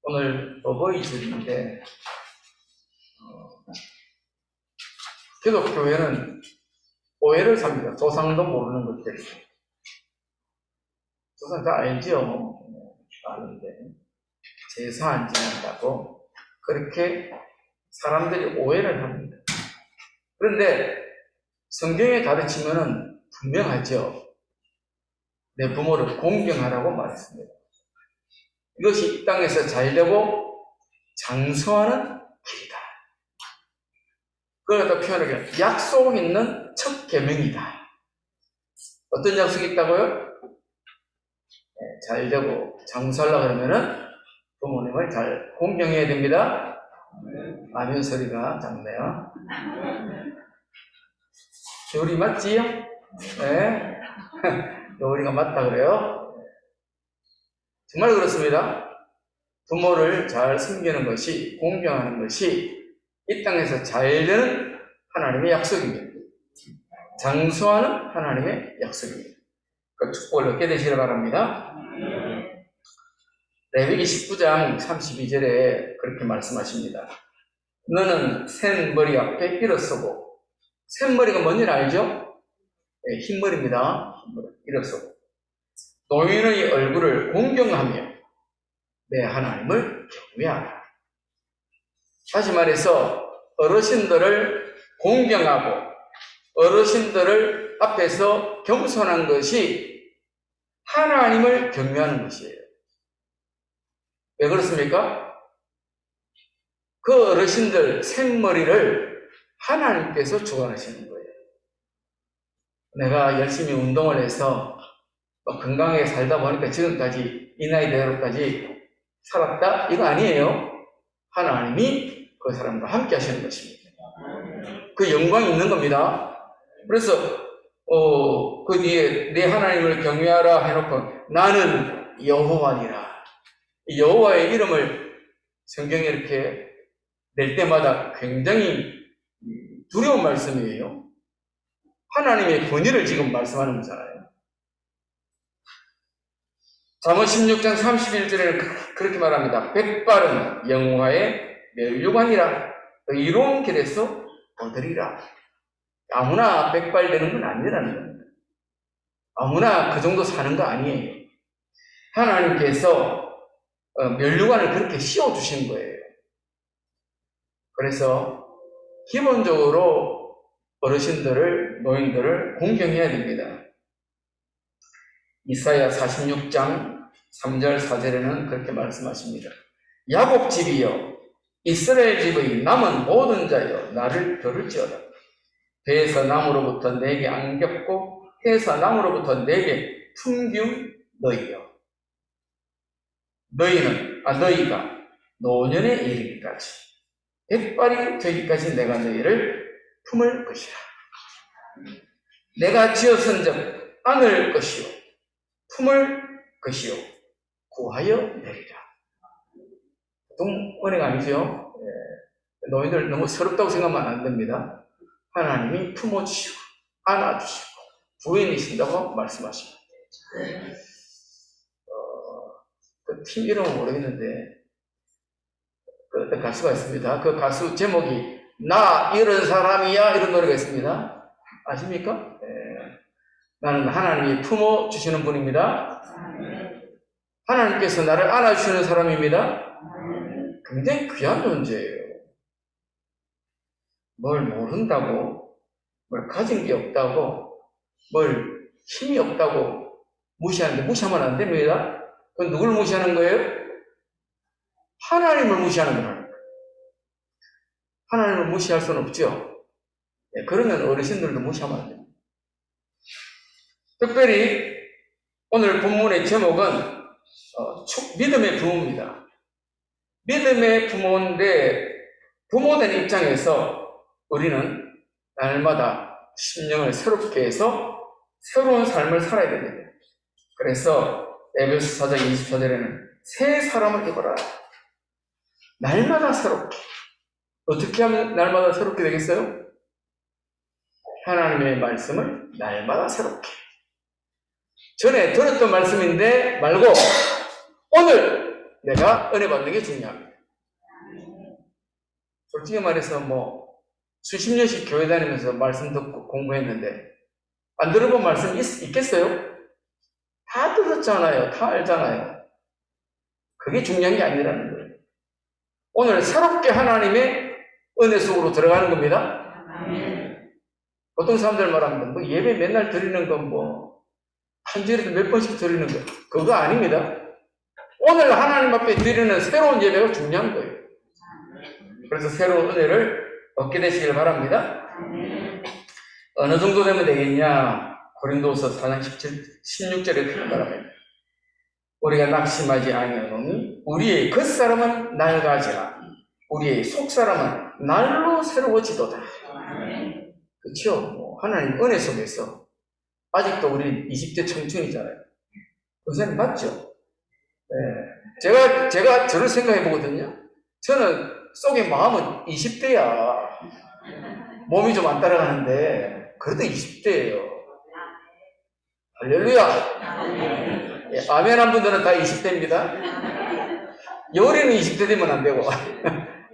오늘 어버이주일인데 기독교회는 오해를 삽니다. 조상도 모르는 것들이. 조상 다 알죠? 아는데 제사 안 지낸다고 그렇게 사람들이 오해를 합니다. 그런데 성경에 가르치면은 분명하죠. 내 부모를 공경하라고 말했습니다. 이것이 이 땅에서 잘되고 장수하는 길이다. 그걸 갖다 표현하기는 약속 있는 첫 계명이다. 어떤 약속이 있다고요? 잘되고 장수하려고 그러면은 부모님을 잘 공경해야 됩니다. 아멘 소리가 작네요. 교리 맞지요? 네. 교리가 맞다 그래요? 정말 그렇습니다. 부모를 잘 섬기는 것이, 공경하는 것이 이 땅에서 잘되는 하나님의 약속입니다. 장수하는 하나님의 약속입니다. 그 축복을 얻게 되시길 바랍니다. 레위기 19장 32절에 그렇게 말씀하십니다. 너는 센 머리 앞에 일어서고, 센 머리가 뭔지 알죠? 네, 흰머리입니다. 흰머리, 일어서고. 노인의 얼굴을 공경하며 내 하나님을 경외하라. 다시 말해서 어르신들을 공경하고 어르신들을 앞에서 겸손한 것이 하나님을 경외하는 것이에요. 왜 그렇습니까? 그 어르신들 생머리를 하나님께서 주관하시는 거예요. 내가 열심히 운동을 해서 건강하게 살다 보니까 지금까지 이 나이대로까지 살았다? 이거 아니에요. 하나님이 그 사람과 함께 하시는 것입니다. 그 영광이 있는 겁니다. 그래서 그 뒤에 내 하나님을 경외하라 해놓고 나는 여호와니라. 여호와의 이름을 성경에 이렇게 낼 때마다 굉장히 두려운 말씀이에요. 하나님의 권위를 지금 말씀하는 거잖아요. 잠언 16장 31절에는 그렇게 말합니다. 백발은 영화의 멸류관이라 의로운 길에서 얻으리라. 아무나 백발 되는 건 아니라는 겁니다. 아무나 그 정도 사는 거 아니에요. 하나님께서 멸류관을 그렇게 씌워주신 거예요. 그래서 기본적으로 어르신들을, 노인들을 공경해야 됩니다. 이사야 46장 3절 4절에는 그렇게 말씀하십니다. 야곱 집이여 이스라엘 집의 남은 모든 자여 나를 들을지어다. 배에서 나무로부터 내게 안겼고 해에서 나무로부터 내게 품기운 너희여. 너희가 노년에 이르기까지 백발이 되기까지 내가 너희를 품을 것이라. 내가 지어선적 안을 것이요 품을 것이요 구하여 내리라. 보통 은혜가 아니죠. 노인들 너무 서럽다고 생각하면 안 됩니다. 하나님이 품어주시고 안아주시고 부인이신다고 말씀하십니다. 그 팀 이름은 모르겠는데 그 어떤 가수가 있습니다. 그 가수 제목이 나 이런 사람이야 이런 노래가 있습니다. 아십니까? 나는 하나님이 품어주시는 분입니다. 하나님께서 나를 안아주시는 사람입니다. 굉장히 귀한 존재예요. 뭘 모른다고, 뭘 가진 게 없다고, 뭘 힘이 없다고 무시하는데 무시하면 안 됩니다. 그건 누굴 무시하는 거예요? 하나님을 무시하는 거예요. 하나님을 무시할 수는 없죠. 그러면 어르신들도 무시하면 안 됩니다. 특별히 오늘 본문의 제목은 믿음의 부모입니다. 믿음의 부모인데 부모된 입장에서 우리는 날마다 심령을 새롭게 해서 새로운 삶을 살아야 됩니다. 그래서 에베소 4장 24절에는 새 사람을 입어라. 날마다 새롭게. 어떻게 하면 날마다 새롭게 되겠어요? 하나님의 말씀을 날마다 새롭게. 전에 들었던 말씀인데 말고 오늘 내가 은혜 받는 게 중요합니다. 솔직히 말해서 수십 년씩 교회 다니면서 말씀 듣고 공부했는데 안 들어본 말씀 있겠어요? 다 들었잖아요. 다 알잖아요. 그게 중요한 게 아니라는 거예요. 오늘 새롭게 하나님의 은혜 속으로 들어가는 겁니다. 보통 사람들 말합니다. 예배 맨날 드리는 건 한 주일에도 몇 번씩 드리는 거. 그거 아닙니다. 오늘 하나님 앞에 드리는 새로운 예배가 중요한 거예요. 그래서 새로운 은혜를 얻게 되시길 바랍니다. 어느 정도 되면 되겠냐? 고린도서 4장 16절에 그런 바랍니다. 우리가 낙심하지 아니하노니 우리의 겉사람은 낡아지나 우리의 속사람은 날로 새로워지도다. 그렇죠? 하나님 은혜 속에서 아직도 우리 20대 청춘이잖아요. 선생님 맞죠? 네. 제가 저를 생각해 보거든요. 저는 속의 마음은 20대야. 몸이 좀 안 따라가는데 그래도 20대예요. 할렐루야. 예, 아멘 한 분들은 다 20대입니다. 여울이는 20대 되면 안 되고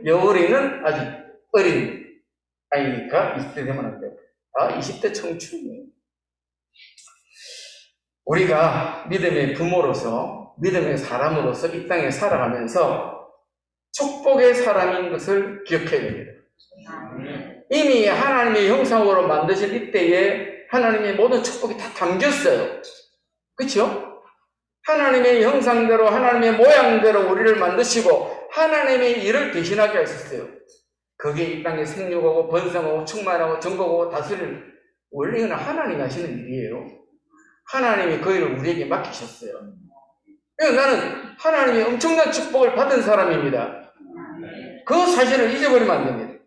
여울이는 아직 어린 아이니까 20대 되면 안 되고 20대 청춘이에요. 우리가 믿음의 부모로서 믿음의 사람으로서 이 땅에 살아가면서 축복의 사람인 것을 기억해야 됩니다. 이미 하나님의 형상으로 만드신 이때에 하나님의 모든 축복이 다 담겼어요. 그렇죠? 하나님의 형상대로 하나님의 모양대로 우리를 만드시고 하나님의 일을 대신하게 하셨어요. 그게 이 땅에 생육하고 번성하고 충만하고 정복하고 다스릴 원래 이건 하나님이 하시는 일이에요. 하나님이 그 일을 우리에게 맡기셨어요. 그래서 나는 하나님의 엄청난 축복을 받은 사람입니다. 그 사실을 잊어버리면 안 됩니다.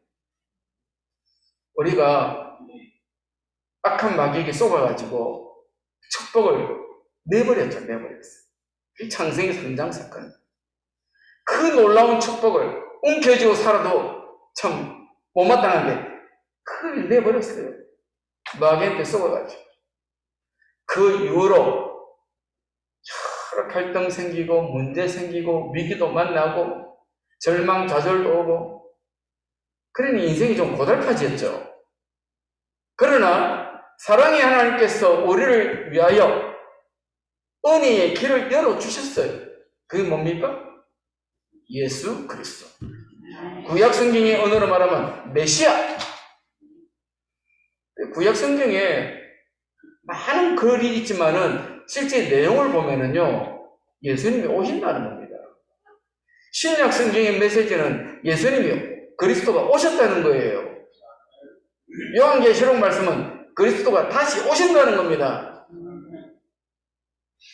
우리가 악한 마귀에게 속아가지고 축복을 내버렸어요. 이 창세기 성장 사건. 그 놀라운 축복을 움켜쥐고 살아도 참 못마땅한데 그걸 내버렸어요. 마귀한테 속아가지고. 그 이후로 여러 갈등 생기고 문제 생기고 위기도 만나고 절망 좌절도 오고 그러니 인생이 좀 고달파졌죠. 그러나 사랑의 하나님께서 우리를 위하여 은혜의 길을 열어주셨어요. 그게 뭡니까? 예수 그리스도. 구약 성경의 언어로 말하면 메시아. 구약 성경에 많은 글이 있지만은 실제 내용을 보면은요, 예수님이 오신다는 겁니다. 신약 성경의 메시지는 예수님이 그리스도가 오셨다는 거예요. 요한계시록 말씀은 그리스도가 다시 오신다는 겁니다.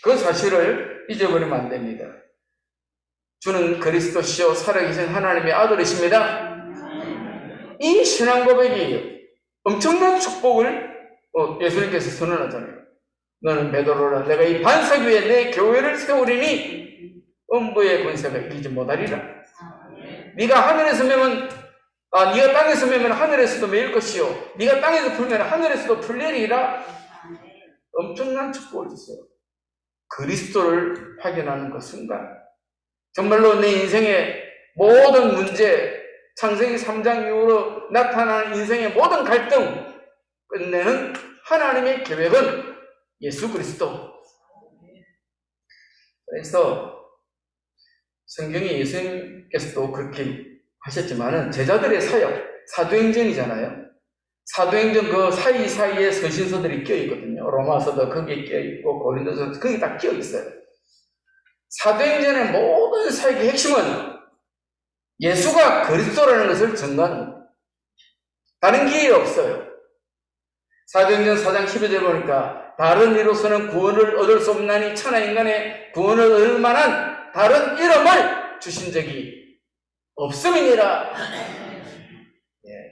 그 사실을 잊어버리면 안 됩니다. 주는 그리스도시요 살아계신 하나님의 아들이십니다. 이 신앙 고백이 엄청난 축복을 예수님께서 선언하잖아요. 너는 베드로라 내가 이 반석 위에 내 교회를 세우리니 음부의 권세가 이기지 못하리라. 네가 하늘에서 매면 네가 땅에서 매면 하늘에서도 매일 것이요 네가 땅에서 풀면 하늘에서도 풀리리라. 엄청난 축복을 주세요. 그리스도를 확인하는 그 순간 정말로 내 인생의 모든 문제, 창세기 3장 이후로 나타나는 인생의 모든 갈등 끝내는 하나님의 계획은 예수 그리스도. 그래서 성경에 예수님께서도 그렇게 하셨지만은 제자들의 사역, 사도행전이잖아요. 사도행전 그 사이사이에 서신서들이 껴있거든요. 로마서도 거기에 껴있고 고린도서도 거기 다 껴있어요. 사도행전의 모든 사역의 핵심은 예수가 그리스도라는 것을 증거하는 겁니다. 다른 길이 없어요. 사도행전 4장 12절 보니까 다른 이로서는 구원을 얻을 수 없나니 천하 인간의 구원을 얻을 만한 다른 이름을 주신 적이 없음이니라.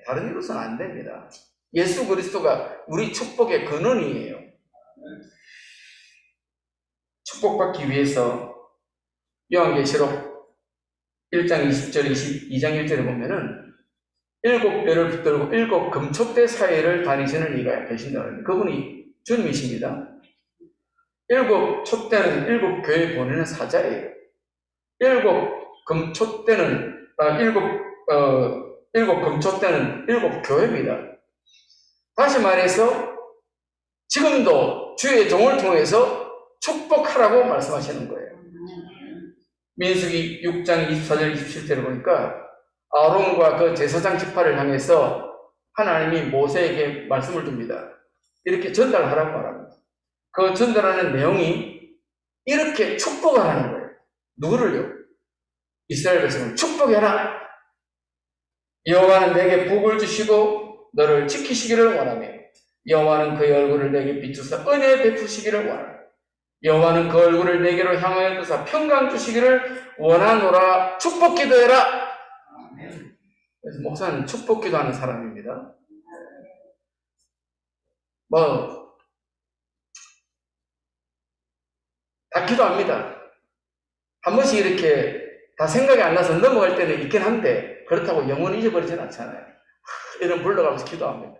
다른 이로서는 안 됩니다. 예수 그리스도가 우리 축복의 근원이에요. 축복받기 위해서 요한계시록 1장 20절 22장 1절에 보면은 7뼈를 붙들고 7 금촉대 사이를 다니시는 이가 계신다는 그분이 주님이십니다. 7 촉대는 7 교회 보내는 사자예요. 일곱 금초 때는 일곱 금초 때는 일곱 교회입니다. 다시 말해서 지금도 주의 종을 통해서 축복하라고 말씀하시는 거예요. 민수기 6장 24절 27절을 보니까 아론과 그 제사장 지파를 향해서 하나님이 모세에게 말씀을 줍니다. 이렇게 전달하라고 말합니다. 그 전달하는 내용이 이렇게 축복하라는 거예요. 누구를요? 이스라엘 백성을 축복해라. 여호와는 내게 복을 주시고 너를 지키시기를 원하며 여호와는 그의 얼굴을 내게 비추사 은혜 베푸시기를 원하며 여호와는 그 얼굴을 내게로 향하여 두사 평강 주시기를 원하노라. 축복 기도해라. 그래서 목사는 축복 기도하는 사람입니다. 다 기도합니다. 한 번씩 이렇게 다 생각이 안 나서 넘어갈 때는 있긴 한데 그렇다고 영원히 잊어버리진 않잖아요. 이런 불러가면서 기도합니다.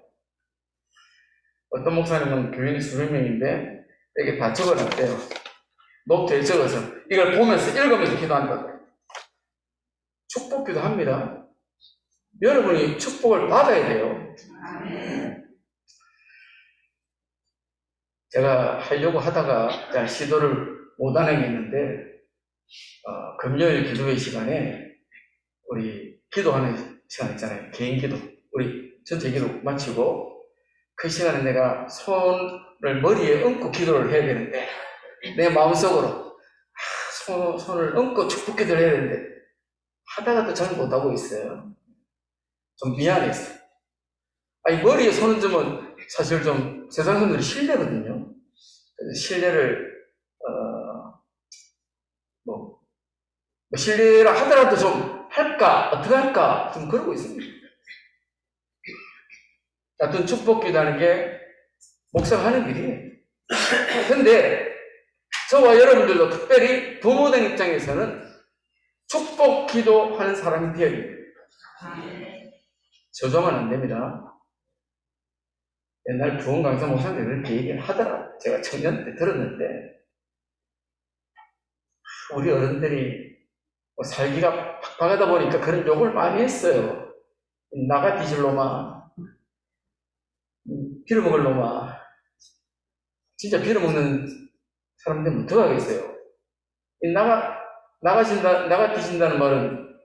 어떤 목사님은 교인이 수백 명인데 여기 다 적어놨대요. 노트에 적어서 이걸 보면서 읽으면서 기도한다고요. 축복 기도합니다. 여러분이 축복을 받아야 돼요. 제가 하려고 하다가 잘 시도를 못하는 게 있는데 금요일 기도회 시간에 우리 기도하는 시간 있잖아요. 개인 기도. 우리 전체 기도 마치고 그 시간에 내가 손을 머리에 얹고 기도를 해야 되는데 내 마음속으로 손을 얹고 축복 기도를 해야 되는데 하다가 또 잘 못하고 있어요. 좀 미안했어. 아니 머리에 손 얹으면 사실 좀 세상 사람들이 신뢰거든요. 신뢰를 신뢰라 하더라도 좀 할까 어떻게 할까 좀 그러고 있습니다. 하여튼 축복 기도하는 게 목사가 하는 일이에요. 근데 저와 여러분들도 특별히 부모된 입장에서는 축복 기도하는 사람이 되어야 돼요. 저조하면 안 됩니다. 옛날 부흥 강사 목사님들이 그렇게 얘기를 하더라. 제가 청년 때 들었는데 우리 어른들이 살기가 팍팍하다 보니까 그런 욕을 많이 했어요. 나가 뒤질 놈아, 빌어먹을 놈아. 진짜 빌어먹는 사람들 어떡하겠어요? 나가 뒤진다는 말은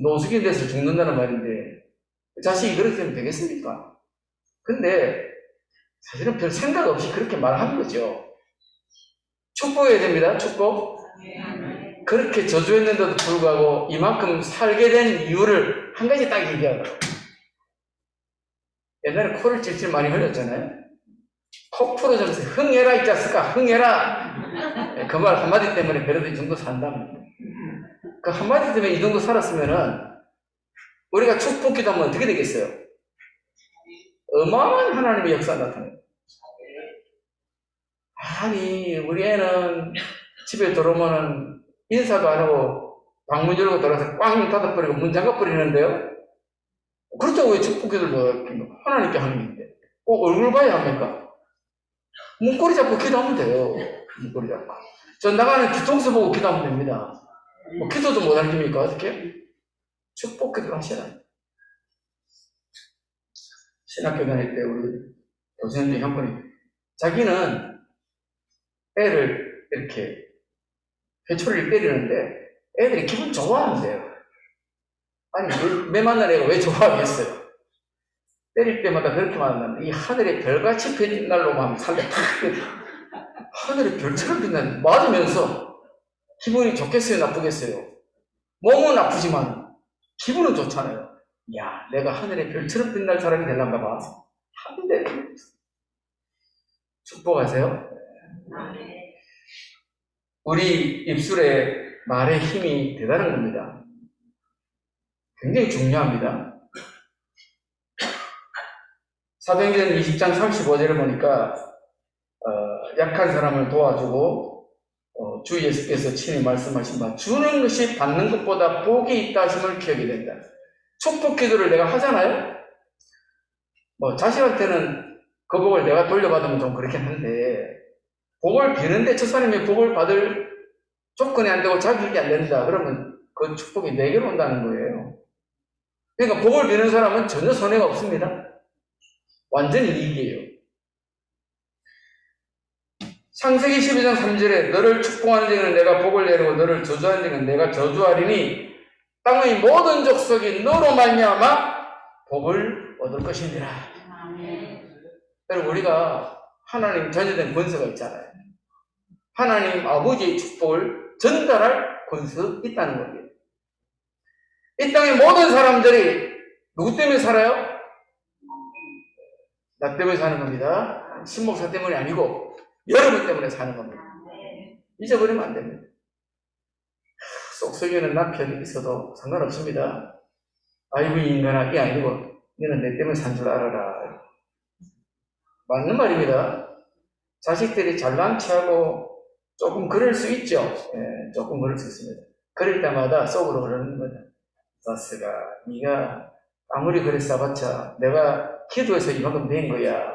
노숙인 돼서 죽는다는 말인데 자식이 그렇게 되면 되겠습니까? 근데 사실은 별 생각 없이 그렇게 말한 거죠. 축복해야 됩니다. 축복. 그렇게 저주했는데도 불구하고 이만큼 살게 된 이유를 한 가지 딱 얘기하더라고요. 옛날에 코를 찔찔 많이 흘렸잖아요. 코 풀어주면서 흥해라 이 자식아 흥해라. 그 말 한마디 때문에 그래도 이 정도 산답니다. 그 한마디 때문에 이 정도 살았으면은 우리가 축복 기도하면 어떻게 되겠어요? 어마어마한 하나님의 역사 나타나요. 아니 우리 애는 집에 들어오면은 인사도 안 하고 방문 열고 들어가서 꽝 닫아버리고 문 잠가버리는데요. 그렇다고 왜 축복 기도를 하나님께 하는 건데 꼭 얼굴 봐야 합니까? 문고리 잡고 기도하면 돼요. 문고리 잡고 전 나가는 뒤통수 보고 기도하면 됩니다. 뭐 기도도 못할 겁니까? 어떻게? 축복 기도를 하시라. 신학교 다닐 때 우리 교수님 중에 한 분이 자기는 애를 이렇게 회초리를 때리는데 애들이 기분 좋아한대요. 아니 매 만난 애가 왜 좋아하겠어요? 때릴 때마다 그렇게 만나면 이 하늘에 별같이 빛날로만 살려 팍 하늘에 별처럼 빛나는 맞으면서 기분이 좋겠어요? 나쁘겠어요? 몸은 아프지만 기분은 좋잖아요. 야, 내가 하늘에 별처럼 빛날 사람이 되려는가 봐. 한데 축복하세요. 우리 입술에 말의 힘이 대단한 겁니다. 굉장히 중요합니다. 사도행전 20장 35절을 보니까 약한 사람을 도와주고 주 예수께서 친히 말씀하신 바 주는 것이 받는 것보다 복이 있다 하심을 기억이 된다. 축복 기도를 내가 하잖아요. 자식한테는 그 복을 내가 돌려받으면 좀 그렇긴 한데 복을 비는데 저 사람이 복을 받을 조건이 안 되고 자격이 안 된다. 그러면 그 축복이 내게로 온다는 거예요. 그러니까 복을 비는 사람은 전혀 손해가 없습니다. 완전히 이익이에요. 창세기 12장 3절에 너를 축복하는 자에게는 내가 복을 내리고 너를 저주하는 자에게는 내가 저주하리니 땅의 모든 족속이 너로 말미암아 복을 얻을 것이니라. 여러분, 우리가 하나님 전제된 권세가 있잖아요. 하나님 아버지의 축복을 전달할 권세가 있다는 겁니다. 이 땅의 모든 사람들이 누구 때문에 살아요? 나 때문에 사는 겁니다. 신목사 때문이 아니고 여러분 때문에 사는 겁니다. 잊어버리면 안 됩니다. 쏙쏙이는 남편이 있어도 상관없습니다. 아이고 이 인간아, 이 아니고 너는 내 때문에 산 줄 알아라. 맞는 말입니다. 자식들이 잘난 체하고 조금 그럴 수 있죠. 예, 조금 그럴 수 있습니다. 그럴 때마다 속으로 그러는 거다. 너스가 네가 아무리 그래 싸봤자 내가 기도해서 이만큼 된 거야.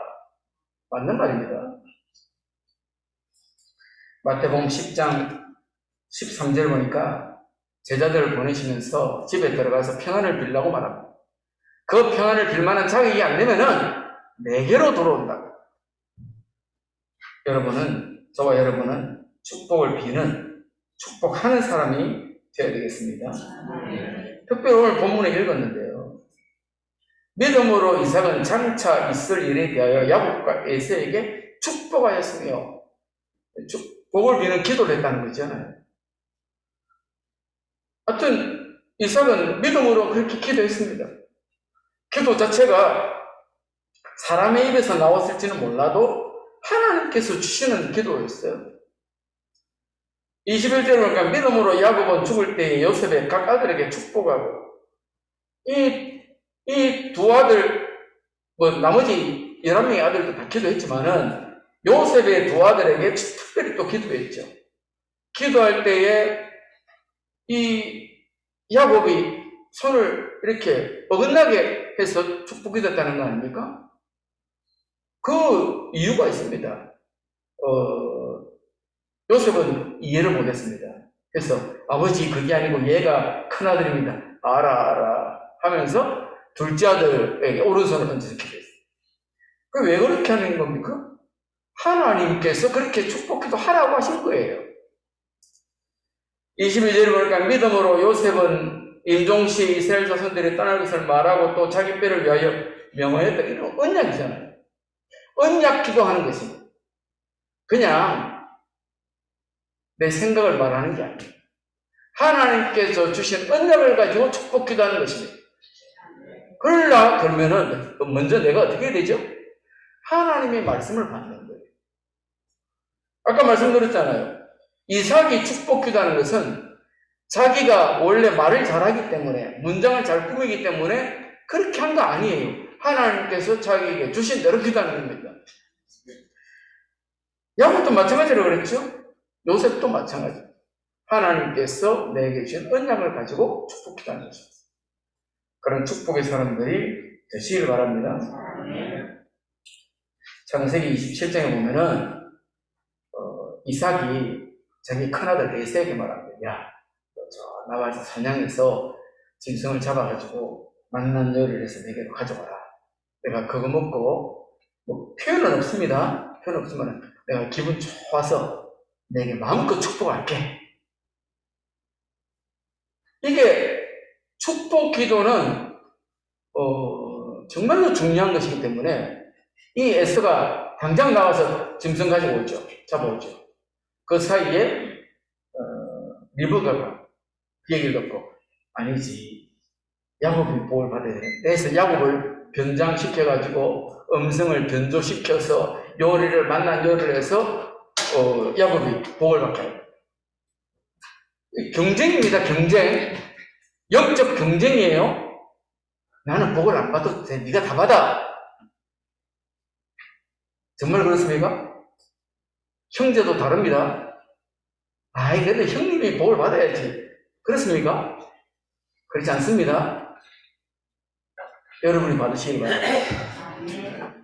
맞는 말입니다. 마태복음 10장 13절 보니까 제자들을 보내시면서 집에 들어가서 평안을 빌라고 말합니다. 그 평안을 빌 만한 자격이 안 되면은 내게로 들어온다고. 저와 여러분은 축복을 비는, 축복하는 사람이 되어야 되겠습니다. 특별히 오늘 본문에 읽었는데요. 믿음으로 이삭은 장차 있을 일에 대하여 야곱과 에서에게 축복하였으며, 복을 비는 기도를 했다는 거잖아요. 하여튼 이삭은 믿음으로 그렇게 기도했습니다. 기도 자체가 사람의 입에서 나왔을지는 몰라도 하나님께서 주시는 기도였어요. 21절에 보니까 믿음으로 야곱은 죽을 때에 요셉의 각 아들에게 축복하고, 이 두 아들, 나머지 11명의 아들도 다 기도했지만은 요셉의 두 아들에게 특별히 또 기도했죠. 기도할 때에 이 야곱이 손을 이렇게 어긋나게 해서 축복이 됐다는 거 아닙니까? 그 이유가 있습니다. 요셉은 이해를 못했습니다. 그래서 아버지 그게 아니고 얘가 큰아들입니다. 알아 하면서 둘째 아들에게 오른손을 던져서 기도했어요. 왜 그렇게 하는 겁니까? 하나님께서 그렇게 축복해도 하라고 하신 거예요. 21절에 보니까 믿음으로 요셉은 임종시에 이스라엘 자손들이 떠날 것을 말하고 또 자기 뼈를 위하여 명하였다. 이런 언약이잖아요. 언약 기도하는 것입니다. 그냥 내 생각을 말하는 게 아니에요. 하나님께서 주신 언약을 가지고 축복 기도하는 것입니다. 그러면은 먼저 내가 어떻게 해야 되죠? 하나님의 말씀을 받는 거예요. 아까 말씀드렸잖아요. 이삭이 축복 기도하는 것은 자기가 원래 말을 잘하기 때문에, 문장을 잘 꾸미기 때문에 그렇게 한 거 아니에요. 하나님께서 자기에게 주신 대로 기도하는 겁니다. 야곱도 마찬가지로 그랬죠? 요셉도 마찬가지. 하나님께서 내게 주신 언약을 가지고 축복 기도하는 것입니다. 그런 축복의 사람들이 되시길 바랍니다. 창세기 27장에 보면은 이삭이 자기 큰아들 에서에게 말합니다. 야, 저 나와서 사냥해서 짐승을 잡아가지고 맛난 요리를 해서 내게로 가져와라. 내가 그거 먹고, 표현은 없습니다. 표현 없지만 내가 기분 좋아서 내게 마음껏 축복할게. 이게 축복 기도는 정말로 중요한 것이기 때문에 이 에서가 당장 나와서 짐승 가지고 오죠. 잡아오죠. 그 사이에 리브가가 그 얘기를 듣고 아니지, 야곱이 복을 받아야 돼. 그래서 야곱을 변장시켜가지고 음성을 변조시켜서 요리를 만난 요리를 해서 야곱이 복을 받게 해요. 경쟁입니다. 경쟁. 영적 경쟁이에요. 나는 복을 안 받아도 돼. 네가 다 받아. 정말 그렇습니까? 형제도 다릅니다. 아이, 근데 형님이 복을 받아야지. 그렇습니까? 그렇지 않습니다. 여러분이 받으시기 바랍니다.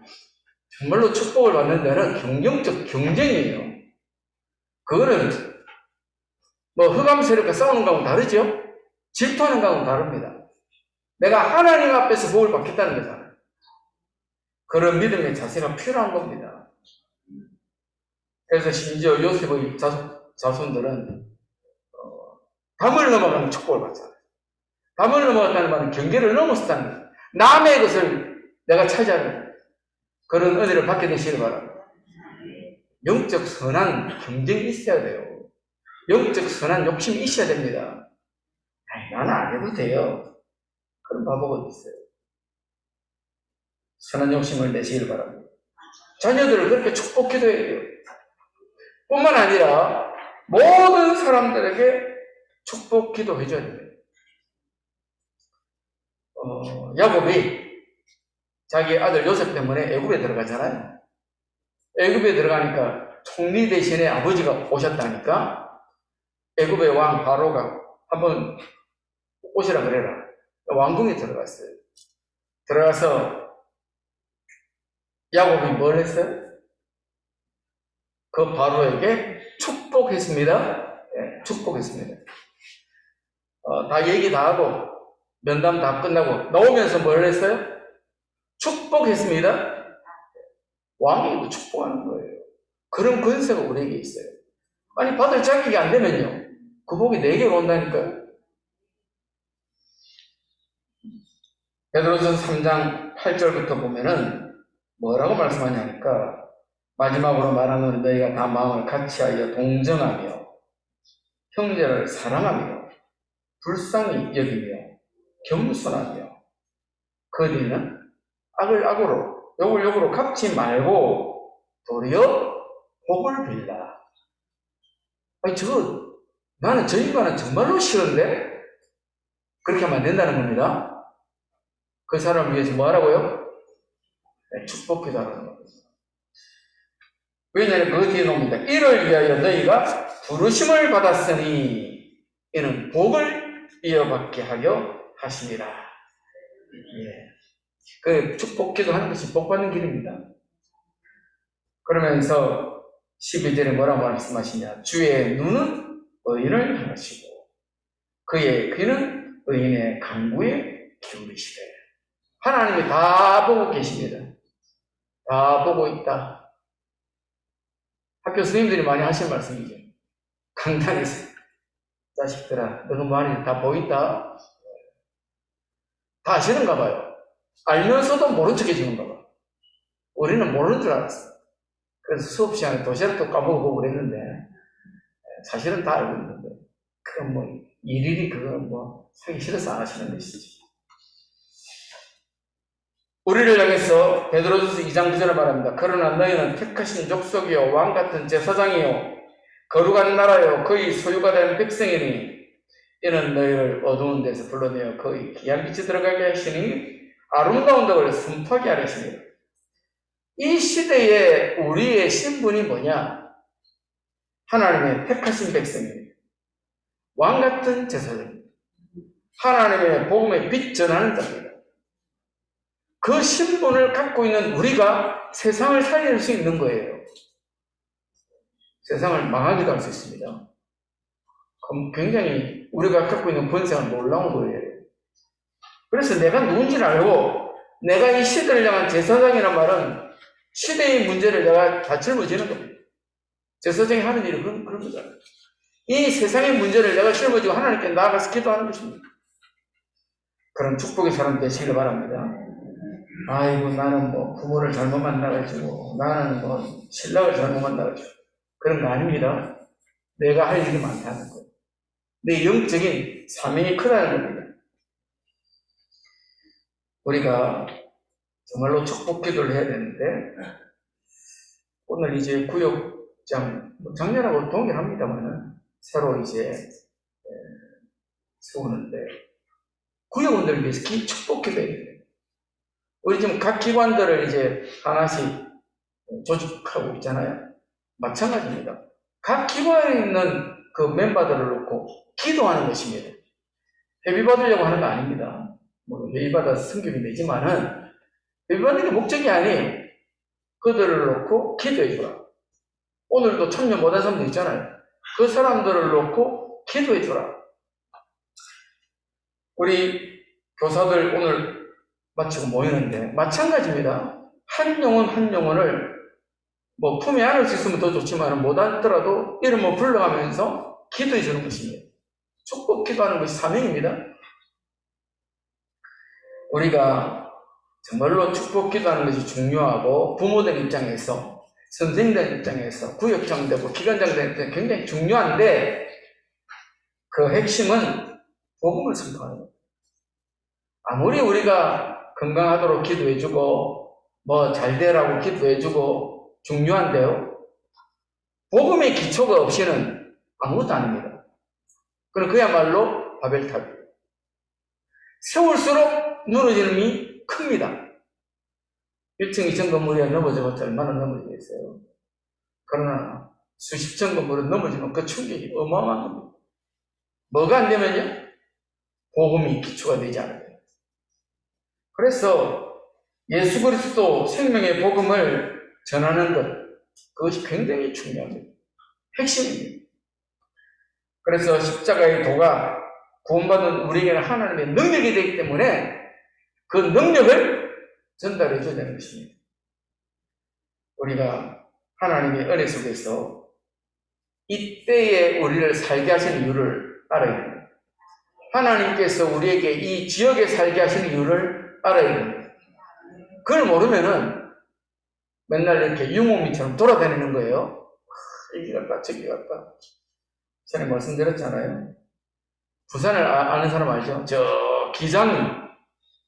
정말로 축복을 받는 데는 경쟁적 경쟁이에요. 그거는 뭐 흑암 세력과 싸우는 거하고 다르죠? 질투하는 거하고 다릅니다. 내가 하나님 앞에서 복을 받겠다는 거잖아요. 그런 믿음의 자세가 필요한 겁니다. 그래서 심지어 요셉의 자손들은 담을 넘어가는 축복을 받잖아요. 담을 넘어갔다는 말은 경계를 넘었다는 거예요. 남의 것을 내가 차지하는 그런 은혜를 받게 되시길 바랍니다. 영적 선한 경쟁이 있어야 돼요. 영적 선한 욕심이 있어야 됩니다. 나는 안 해도 돼요. 그런 바보가 어디 있어요. 선한 욕심을 내시길 바랍니다. 자녀들을 그렇게 축복 기도해야 돼요. 뿐만 아니라 모든 사람들에게 축복 기도해줘야 됩니다. 야곱이 자기 아들 요셉 때문에 애굽에 들어가잖아요. 애굽에 들어가니까 총리 대신에 아버지가 오셨다니까 애굽의 왕 바로가 한번 오시라 그래라. 왕궁에 들어갔어요. 들어가서 야곱이 뭘 했어요? 그 바로에게 축복했습니다. 네, 축복했습니다. 다 얘기 다 하고 면담 다 끝나고 나오면서 뭘 했어요? 축복했습니다. 왕이 축복하는 거예요. 그런 권세가 우리에게 있어요. 아니 받을 자격이 안 되면요. 그 복이 내게로 온다니까요. 베드로전서 3장 8절부터 보면은 뭐라고 말씀하냐니까 마지막으로 말하는 너희가 다 마음을 같이하여 동정하며 형제를 사랑하며 불쌍히 여기며 겸손하며 그 뒤는 악을 악으로 욕을 욕으로 갚지 말고 도리어 복을 빌라. 아니 나는 저 인간은 정말로 싫은데 그렇게 하면 안 된다는 겁니다. 그 사람을 위해서 뭐 하라고요? 네, 축복기도 하라는 겁니다. 왜냐하면 그 뒤에 나옵니다. 이를 위하여 너희가 부르심을 받았으니 이는 복을 이어받게 하려 하심이라. 예. 그 축복기도 하는 것이 복받는 길입니다. 그러면서 12절에 뭐라고 말씀하시냐? 주의 눈은 의인을 향하시고 그의 귀는 의인의 간구에 기울이시되. 하나님이 다 보고 계십니다. 다 보고 있다. 학교 선생님들이 많이 하시는 말씀이죠. 강단에서 자식들아 너가 말이 다 보인다. 다 아시는가 봐요. 알면서도 모른 척 해주는가 봐. 우리는 모르는 줄 알았어. 그래서 수업 시간에 도시락도 까먹고 그랬는데 사실은 다 알고 있는데 그건 뭐 일일이 그건 뭐 하기 싫어서 안 하시는 것이지. 우리를 향해서 베드로전서 2장 9절에 말합니다. 그러나 너희는 택하신 족속이요 왕같은 제사장이요 거룩한 나라요 그의 소유가 된 백성이니 이는 너희를 어두운 데서 불러내어 그의 귀한 빛에 들어가게 하시니 아름다운 덕을 선포하게 하시니. 이 시대에 우리의 신분이 뭐냐? 하나님의 택하신 백성입니다. 왕같은 제사장입니다. 하나님의 복음의 빛 전하는 자입니다. 그 신분을 갖고 있는 우리가 세상을 살릴 수 있는 거예요. 세상을 망하기도 할 수 있습니다. 그럼 굉장히 우리가 갖고 있는 권세가 놀라운 거예요. 그래서 내가 누군지를 알고 내가 이 시대를 향한 제사장이란 말은 시대의 문제를 내가 다 짊어지는 겁니다. 제사장이 하는 일이 그런 거잖아요. 이 세상의 문제를 내가 짊어지고 하나님께 나아가서 기도하는 것입니다. 그런 축복의 사람 되시길 바랍니다. 아이고 나는 뭐 부모를 잘못 만나가지고 나는 뭐 신랑을 잘못 만나가지고 그런 거 아닙니다. 내가 할 일이 많다는 거예요. 내 영적인 사명이 크다는 겁니다. 우리가 정말로 축복 기도를 해야 되는데 오늘 이제 구역장 작년하고 동일합니다만은 새로 이제 세우는데 구역원들을 위해서 축복 기도해야 돼요. 우리 지금 각 기관들을 이제 하나씩 조직하고 있잖아요. 마찬가지입니다. 각 기관에 있는 그 멤버들을 놓고 기도하는 것입니다. 회비 받으려고 하는 거 아닙니다. 뭐 회비 받아서 성격이 되지만은 회비 받는 게 목적이 아니에요. 그들을 놓고 기도해주라. 오늘도 참여 못한 사람들 있잖아요. 그 사람들을 놓고 기도해 주라. 우리 교사들 오늘 마치고 모이는데 마찬가지입니다. 한 영혼 한 영혼을 뭐 품에 안을 수 있으면 더 좋지만 못 안더라도 이름을 불러가면서 기도해 주는 것입니다. 축복 기도하는 것이 사명입니다. 우리가 정말로 축복 기도하는 것이 중요하고 부모들 입장에서 선생님들 입장에서 구역장 되고 기관장 되는 데 굉장히 중요한데 그 핵심은 복음을 선포하는 거예요. 아무리 우리가 건강하도록 기도해주고 뭐 잘되라고 기도해주고 중요한데요. 복음의 기초가 없이는 아무것도 아닙니다. 그럼 그야말로 바벨탑이에요. 세울수록 무너짐이 큽니다. 1층, 2층 건물이 넘어져봤자 얼마나 넘어지겠어요. 그러나 수십 층 건물은 넘어지면 그 충격이 어마어마한 겁니다. 뭐가 안 되면요? 복음이 기초가 되지 않아요. 그래서 예수 그리스도 생명의 복음을 전하는 것, 그것이 굉장히 중요합니다. 핵심입니다. 그래서 십자가의 도가 구원받은 우리에게는 하나님의 능력이 되기 때문에 그 능력을 전달해 줘야 되는 것입니다. 우리가 하나님의 은혜 속에서 이때에 우리를 살게 하시는 이유를 알아야 됩니다. 하나님께서 우리에게 이 지역에 살게 하시는 이유를 알아야 됩니다. 그걸 모르면은 맨날 이렇게 유목민처럼 돌아다니는 거예요. 여기 갔다 저기 갔다. 전에 말씀드렸잖아요. 부산을 아는 사람 알죠? 저 기장이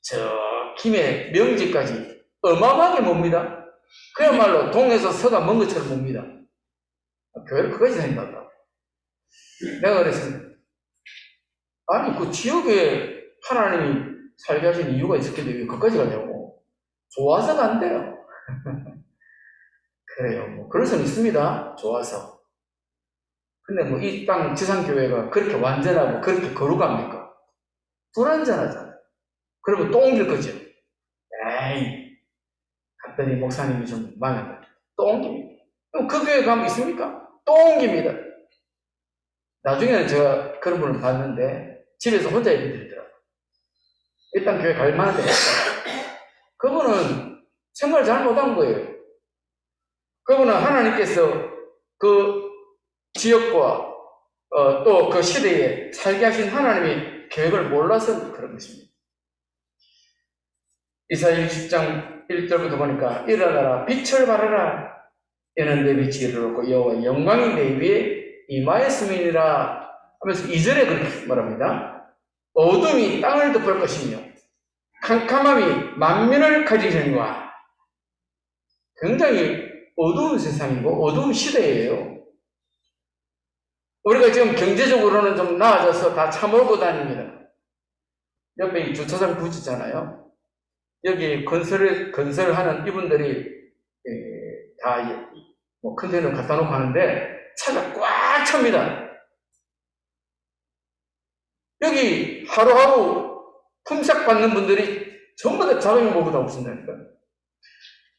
저 김해 명지까지 어마어마하게 멉니다. 그야말로 동에서 서가 먼 것처럼 멉니다. 교회를 그것이 생각한다. 내가 그랬습니다. 아니 그 지역에 하나님이 살게 하신 이유가 있었겠는데 왜 거기까지 가냐고. 좋아서가 안 돼요. 그래요. 뭐 그럴 수는 있습니다. 좋아서. 근데 뭐 이 땅 지상교회가 그렇게 완전하고 그렇게 거룩합니까? 불완전하잖아요. 그러면 또 옮길 거죠. 에이, 갔더니 목사님이 좀 망했다. 또 옮깁니다. 그럼 그 교회 가면 있습니까? 또 옮깁니다. 나중에는 제가 그런 분을 봤는데 집에서 혼자 예배 드리더라고요. 일단 교회 갈 만한 데가 있어요. 그분은 생활 잘못한 거예요. 그분은 하나님께서 그 지역과 또 그 시대에 살게 하신 하나님의 계획을 몰라서 그런 것입니다. 이사야 60장 1절부터 보니까 일어나라 빛을 발하라 이는 내 빛이 이르렀고 여호와의 영광이 내 위에 임하였음이니라 하면서 2절에 그렇게 말합니다. 어둠이 땅을 덮을 것이며 캄캄함이 만민을 가지시는가. 굉장히 어두운 세상이고 어두운 시대예요. 우리가 지금 경제적으로는 좀 나아져서 다 차 몰고 다닙니다. 옆에 이 주차장 부지잖아요. 여기 건설하는 이분들이 다 뭐 컨테이너 갖다 놓고 하는데 차가 꽉 찹니다. 여기 하루하루 품삯 받는 분들이 전부 다 자동차 몰고 다 오신다니까.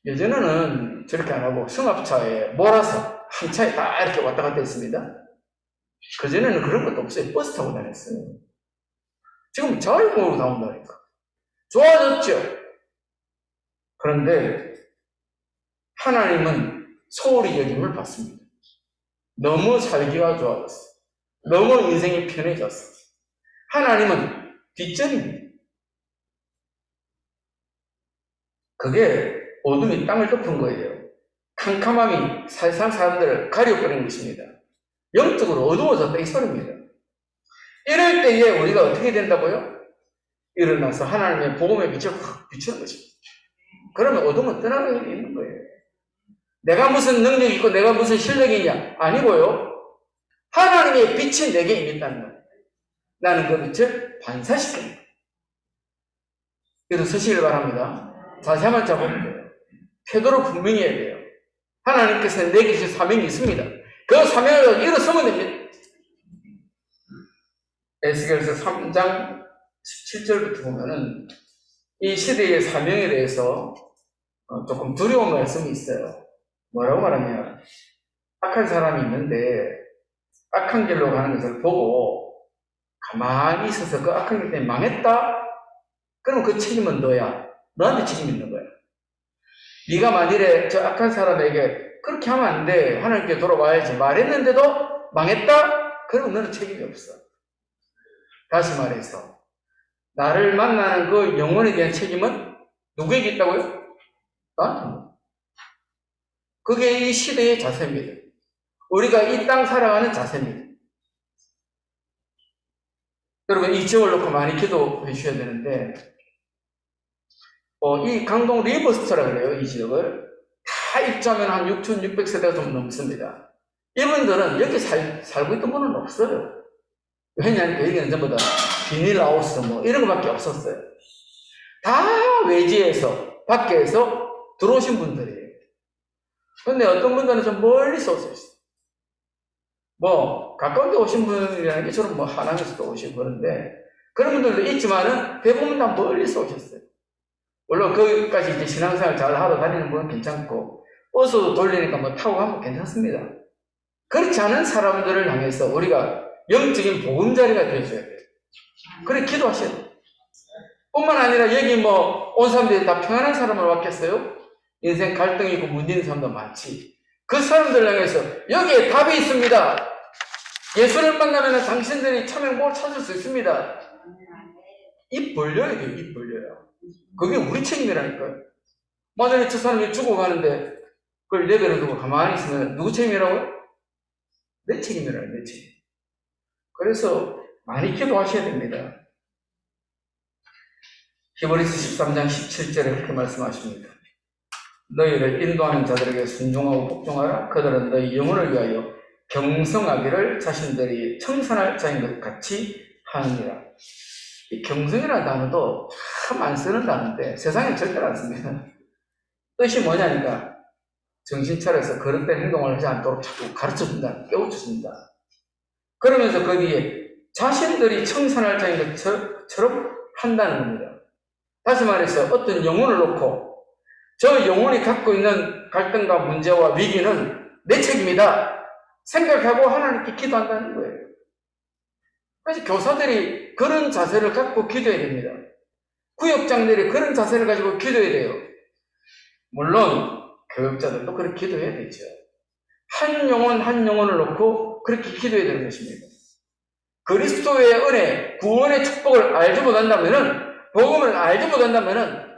예전에는 저렇게 안 하고 승합차에 몰아서 한 차에 다 이렇게 왔다 갔다 했습니다. 그전에는 그런 것도 없어요. 버스 타고 다녔어요. 지금 자유목으로 나온다니까. 좋아졌죠? 그런데 하나님은 소홀히 여김을 받습니다. 너무 살기가 좋아졌어. 너무 인생이 편해졌어. 하나님은 뒷전입니다. 그게 어둠이 땅을 덮은 거예요. 캄캄함이 세상 사람들을 가려버린 것입니다. 영적으로 어두워졌다 이 소리입니다. 이럴 때에 우리가 어떻게 된다고요? 일어나서 하나님의 복음의 빛을 확 비추는 것입니다. 그러면 어둠은 떠나게 있는 거예요. 내가 무슨 능력이 있고 내가 무슨 실력이 있냐? 아니고요. 하나님의 빛이 내게 임했다는 거예요. 나는 그 빛을 반사시킵니다. 그래서 서시길 바랍니다. 다시 한번 잡으면 돼요. 태도로 분명히 해야 돼요. 하나님께서 내게 주신 사명이 있습니다. 그 사명을 일어서면 됩니다. 에스겔서 3장 17절부터 보면은 이 시대의 사명에 대해서 조금 두려운 말씀이 있어요. 뭐라고 말하냐면 악한 사람이 있는데 악한 길로 가는 것을 보고 가만히 있어서 그 악한 길 때문에 망했다? 그럼 그 책임은 너야. 너한테 책임 있는 거야. 네가 만일에 저 악한 사람에게 그렇게 하면 안 돼. 하나님께 돌아와야지. 말했는데도 망했다? 그럼 너는 책임이 없어. 다시 말해서 나를 만나는 그 영혼에 대한 책임은 누구에게 있다고요? 나한테. 그게 이 시대의 자세입니다. 우리가 이 땅 살아가는 자세입니다. 여러분 이 지역을 놓고 많이 기도해 주셔야 되는데 이 강동 리버스터라 그래요. 이 지역을 다 입자면 한 6,600세대가 좀 넘습니다. 이분들은 여기 살고 있던 분은 없어요. 왜냐하면 여기는 전부 다 비닐하우스 뭐 이런 것밖에 없었어요. 다 외지에서 밖에서 들어오신 분들이에요. 근데 어떤 분들은 좀 멀리서 오셨어요. 뭐 가까운 데 오신 분이라는 게 저는 뭐 하남에서도 오시고 그런데 그런 분들도 있지만은 대부분 다 멀리서 오셨어요. 물론 거기까지 이제 신앙생활 잘 하러 다니는 분은 괜찮고 버스도 돌리니까 뭐 타고 가면 괜찮습니다. 그렇지 않은 사람들을 향해서 우리가 영적인 보금자리가 되어줘야 돼요. 그래 기도하셔야 돼요. 뿐만 아니라 여기 뭐 온 사람들이 다 평안한 사람을 왔겠어요? 인생 갈등이 있고 문제있는 사람도 많지. 그 사람들 향해서 여기에 답이 있습니다. 예수를 만나면 당신들이 참 행복을 찾을 수 있습니다. 입 벌려야 돼요. 입 벌려야. 그게 우리 책임이라니까요. 만약에 저 사람이 죽어가는데 그걸 내버려두고 가만히 있으면 누구 책임이라고요? 내 책임이라요. 내 책임. 그래서 많이 기도하셔야 됩니다. 히브리서 13장 17절에 그렇게 말씀하십니다. 너희를 인도하는 자들에게 순종하고 복종하라. 그들은 너희 영혼을 위하여 경성하기를 자신들이 청산할 자인 것 같이 하느니라. 이 경성이라는 단어도 참 안 쓰는 단어인데 세상에 절대로 안 씁니다. 뜻이 뭐냐니까 정신 차려서 그릇된 행동을 하지 않도록 자꾸 가르쳐준다, 깨우쳐준다. 그러면서 거기에 자신들이 청산할 자인 것처럼 한다는 겁니다. 다시 말해서 어떤 영혼을 놓고 저 영혼이 갖고 있는 갈등과 문제와 위기는 내 책임이다 생각하고 하나님께 기도한다는 거예요. 그래서 교사들이 그런 자세를 갖고 기도해야 됩니다. 구역장들이 그런 자세를 가지고 기도해야 돼요. 물론 교육자들도 그렇게 기도해야 되죠. 한 영혼 한 영혼을 놓고 그렇게 기도해야 되는 것입니다. 그리스도의 은혜, 구원의 축복을 알지 못한다면은 복음을 알지 못한다면은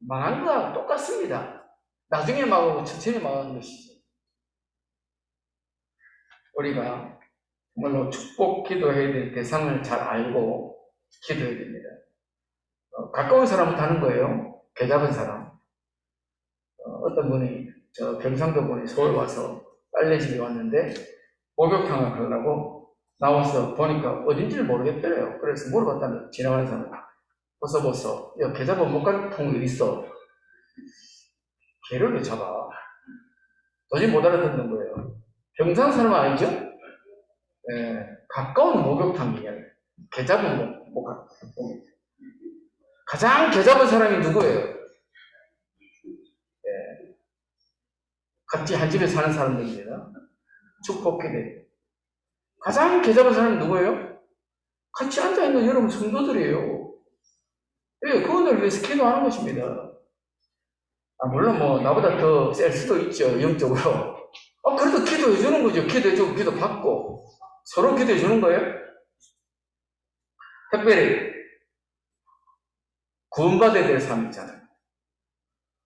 망한 거하고 똑같습니다. 나중에 망하고 천천히 망하는 것이죠. 우리가 정말로 축복 기도해야 될 대상을 잘 알고 기도해야 됩니다. 가까운 사람부터 하는 거예요. 개 잡은 사람. 어떤 분이 저 경상도 분이 서울 와서 빨래집에 왔는데 목욕탕을 가려고 나와서 보니까 어딘지를 모르겠더래요. 그래서 물어봤다면 지나가는 사람 벗어 개 잡아 못 간 통이 있어. 개를 왜 잡아? 도저히 못 알아듣는 거예요. 경상 사람 아니죠? 예, 가까운 목욕탕이에요. 개 잡은 못 가. 가장 개 잡은 사람이 누구예요? 예, 같이 한 집에 사는 사람들입니다. 축복기대. 가장 개 잡은 사람이 누구예요? 같이 앉아있는 여러분 성도들이에요. 예, 그분들 위해서 기도하는 것입니다. 물론 뭐 나보다 더 셀 수도 있죠, 영적으로. 그래도 기도해 주는 거죠. 기도해주고 기도 받고 서로 기도해 주는 거예요. 특별히 구원받아야 될 삶 있잖아요.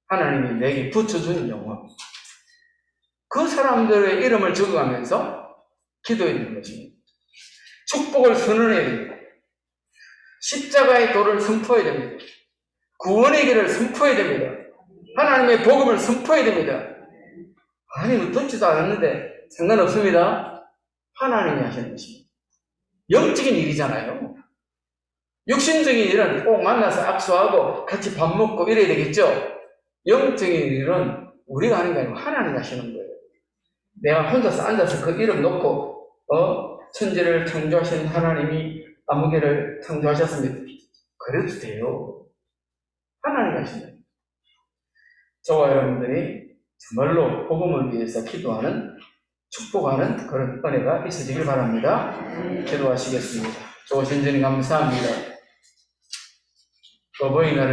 하나님이 내게 붙여주는 영혼. 그 사람들의 이름을 적어가면서 기도해야 되는 것입니다. 축복을 선언해야 됩니다. 십자가의 도를 선포해야 됩니다. 구원의 길을 선포해야 됩니다. 하나님의 복음을 선포해야 됩니다. 하나님은 듣지도 않았는데 상관없습니다. 하나님이 하시는 것입니다. 영적인 일이잖아요. 육신적인 일은 꼭 만나서 악수하고 같이 밥 먹고 이래야 되겠죠. 영적인 일은 우리가 하는 게 아니고 하나님이 하시는 거예요. 내가 혼자서 앉아서 그 이름 놓고 천지를 창조하신 하나님이 아무개를 창조하셨습니다. 그래도 돼요. 하나님이 하시는 거예요. 저와 여러분들이 정말로 복음을 위해서 기도하는 축복하는 그런 은혜가 있으시길 바랍니다. 기도하시겠습니다. 좋으신 주님 감사합니다. 어버이날을